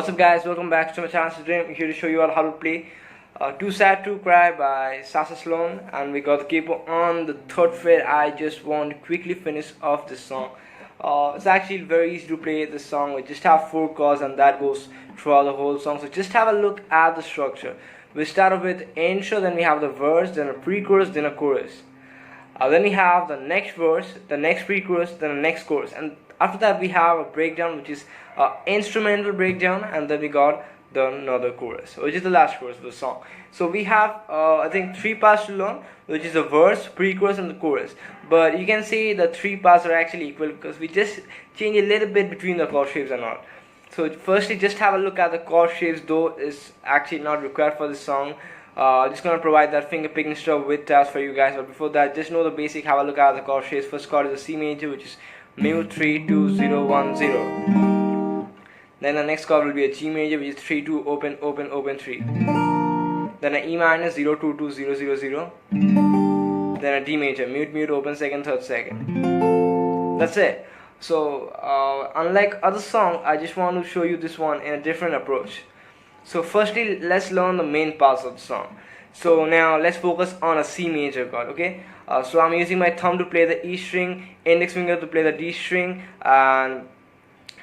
What's up guys, welcome back to my channel. Today I'm here to show you all how to play Too Sad to Cry by Sasha Sloan, and we got the capo on the 3rd fret. I just want to quickly finish off this song. It's actually very easy to play this song. We just have 4 chords and that goes throughout the whole song. So just have a look at the structure. We start off with intro, then we have the verse, then a pre-chorus, then a chorus. Then we have the next verse, the next pre-chorus, then the next chorus, and after that we have a breakdown, which is instrumental breakdown, and then we got another chorus, which is the last chorus of the song. So we have I think 3 parts to learn, which is the verse, pre-chorus, and the chorus. But you can see the 3 parts are actually equal because we just change a little bit between the chord shapes and all. So firstly, just have a look at the chord shapes, though is actually not required for this song. Just gonna provide that finger picking stuff with tabs for you guys, but before that, just know the basic. Have a look at the chord shapes. First chord is a C major, which is mu 3 2 0 1 0. Then the next chord will be a G major, which is 3 2 open open open 3. Then a E minor 0 2 2 0 0 0. Then a D major, mute mute open second third second. That's it. So unlike other song, I just want to show you this one in a different approach. So firstly, let's learn the main parts of the song. So now let's focus on a C major chord, okay? So I'm using my thumb to play the E string, index finger to play the D string, and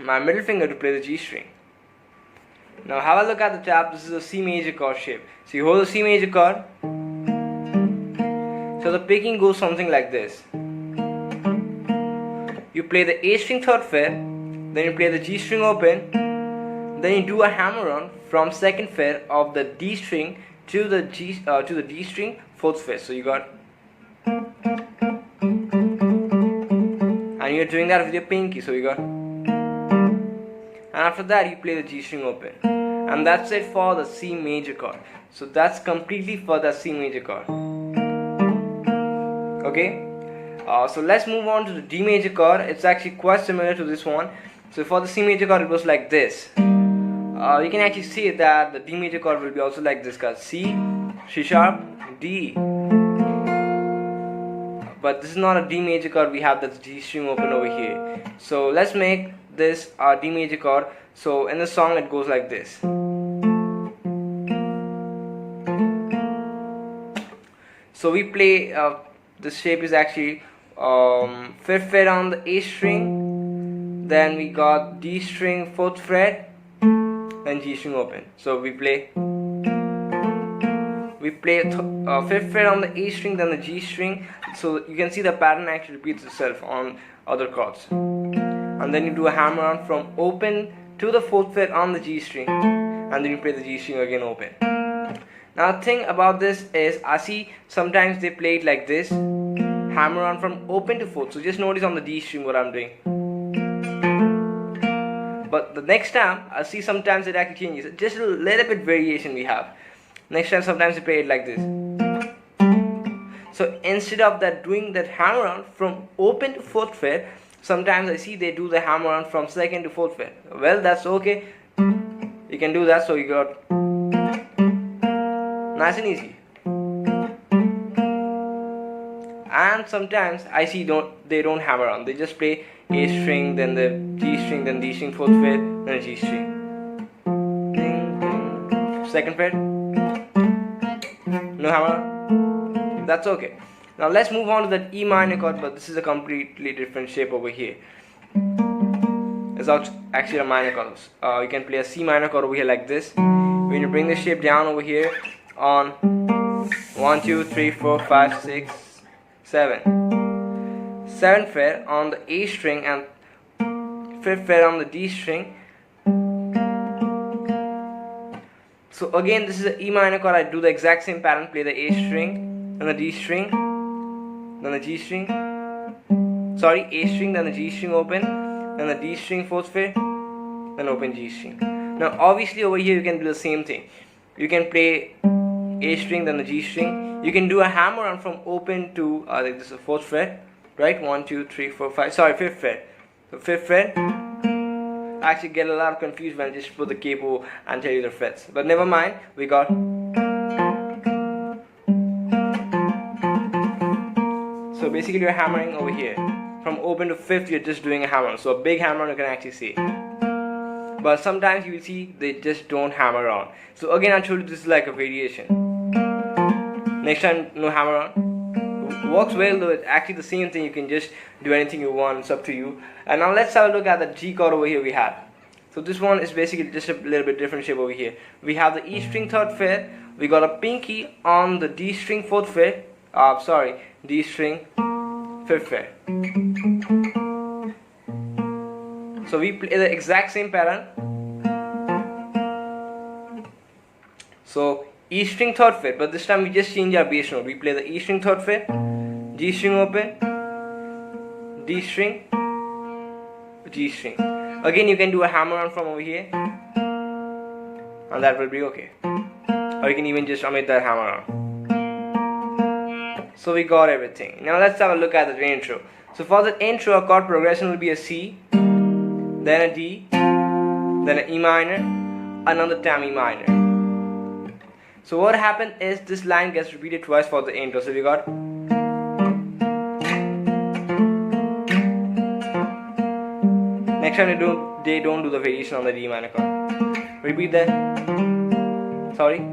my middle finger to play the G string. Now have a look at the tab. This is a C major chord shape. So you hold the C major chord. So the picking goes something like this. You play the A string 3rd fret, then you play the G string open, then you do a hammer on from 2nd fret of the D string to the D string 4th fret. So you got, and you're doing that with your pinky. So you got, and after that you play the G string open, and that's it for the C major chord. So that's completely for the C major chord. Okay. So let's move on to the D major chord. It's actually quite similar to this one. So for the C major chord, it goes like this. You can actually see that the D major chord will be also like this, cause C, C sharp, D. But this is not a D major chord. We have the G string open over here. So let's make this our D major chord. So in the song, it goes like this. So we play. This shape is actually 5th fret on the A string, then we got D string 4th fret, then G string open. So we play 5th fret on the A string, then the G string. So you can see the pattern actually repeats itself on other chords. And then you do a hammer on from open to the 4th fret on the G string, and then you play the G string again open. Now the thing about this is, I see sometimes they play it like this, hammer on from open to 4th. So just notice on the D string what I'm doing. But the next time, I see sometimes it actually changes. Just a little bit variation we have. Next time sometimes they play it like this. So instead of that doing that hammer on from open to 4th fret, sometimes I see they do the hammer on from 2nd to 4th fret. Well, that's okay. You can do that. So you got nice and easy. And sometimes I see they don't hammer on. They just play A string, then the G string, then D string 4th fret, then a G string. 2nd fret. No hammer. That's okay. Now let's move on to that E minor chord, but this is a completely different shape over here. It's actually a minor chord. You can play a C minor chord over here like this. When you bring the shape down over here on 1 2 3 4 5 6 7. 7th fret on the A string and 5th fret on the D string. So again, this is an E minor chord. I do the exact same pattern. Play the A string, then the D string, then the G string. Sorry, A string, then the G string open, then the D string 4th fret, then open G string. Now obviously over here you can do the same thing. You can play A string, then the G string. You can do a hammer on from open to this is the 4th fret, right? 1 2 3 4 5. Sorry, 5th fret. So 5th fret. I actually get a lot confused when I just put the capo and tell you the frets. But never mind. We got. So basically, you're hammering over here. From open to 5th, you're just doing a hammer. So a big hammer, you can actually see. but sometimes you will see they just don't hammer on. So again, I told you this is like a variation. Next time, no hammer on. Works well though. It's actually the same thing. You can just do anything you want. It's up to you. And now let's have a look at the G chord over here we had. So this one is basically just a little bit different shape over here. We have the E string 3rd fret. We got a pinky on the D string 4th fret. D string 5th fret. So we play the exact same pattern. So E string 3rd fret, but this time we just change our bass note. We play the E string 3rd fret, G string open, D string, G string. Again, you can do a hammer on from over here, and that will be okay. Or you can even just omit that hammer on. So we got everything. Now let's have a look at the intro. So for the intro, our chord progression will be a C, then a D, then an E minor, another time E minor. So what happened is this line gets repeated twice for the intro. So we got next time they don't do the variation on the D minor chord. Repeat that. Sorry.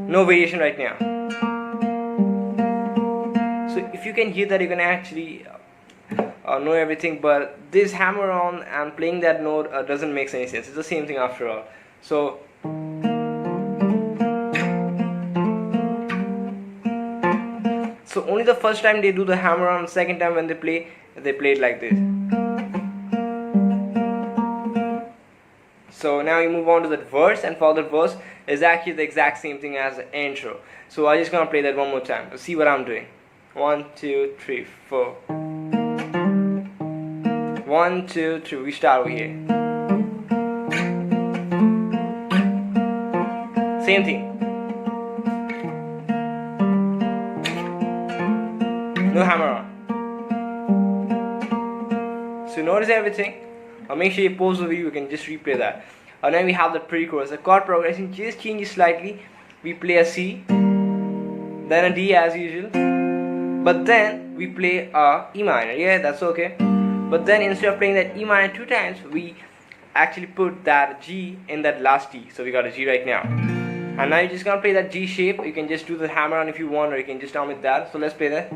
No variation right now. So if you can hear that, you can actually know everything, but this hammer on and playing that note doesn't make any sense. It's the same thing after all. So only the first time they do the hammer on, second time when they play it like this. So now you move on to the verse, and for the verse is actually the exact same thing as the intro. So I'm just gonna play that one more time to see what I'm doing. 1, 2, 3, 4. 1, 2, 3. We start over here. Same thing. No hammer on. So notice everything. Make sure you pause the video. You can just replay that. And then we have the pre-chorus. The chord progression just changes slightly. We play a C, then a D as usual, but then we play a E minor. Yeah, that's okay. But then instead of playing that E minor 2 times, we actually put that G in that last D. So we got a G right now. And now you're just gonna play that G shape. You can just do the hammer on if you want, or you can just omit that. So let's play that.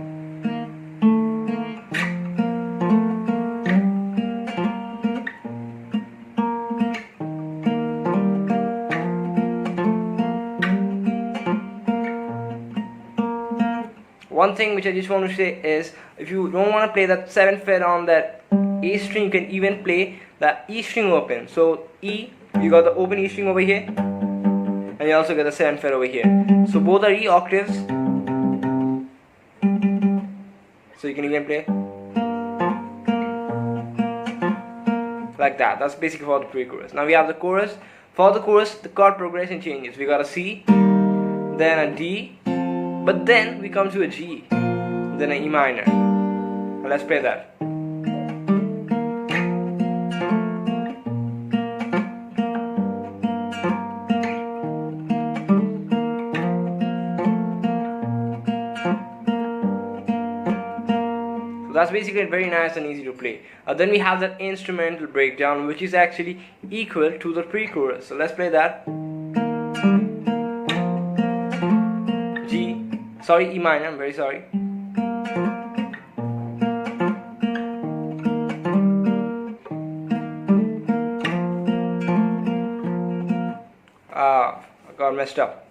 One thing which I just want to say is, if you don't want to play that 7th fret on that A string, you can even play that E string open. So E, you got the open E string over here, and you also get the 7th fret over here. So both are E octaves. So you can even play like that. That's basically for the pre-chorus. Now we have the chorus. For the chorus, the chord progression changes. We got a C, then a D, but then we come to a G, then an E minor. Let's play that. So that's basically very nice and easy to play. Then we have that instrumental breakdown, which is actually equal to the pre-chorus. So let's play that. E minor, I'm very sorry. I got messed up.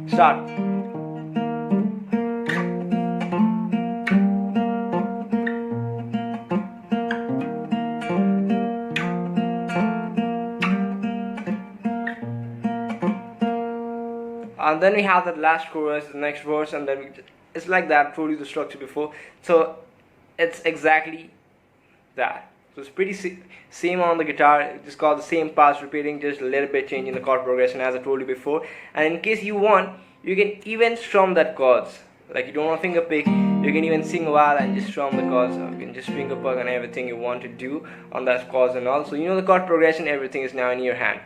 Start. And then we have the last chorus, the next verse, and then it's like that. I told you the structure before. So it's exactly that. So it's pretty same on the guitar. It just got the same parts repeating, just a little bit changing the chord progression as I told you before. And in case you want, you can even strum that chords. Like you don't want to finger pick, you can even sing a while and just strum the chords. You can just finger pick and everything you want to do on that chords and all. So you know the chord progression, everything is now in your hand.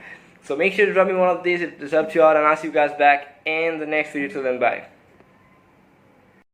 So make sure to drop me one of these. It's up to you all, and I'll see you guys back in the next video. Till then, bye.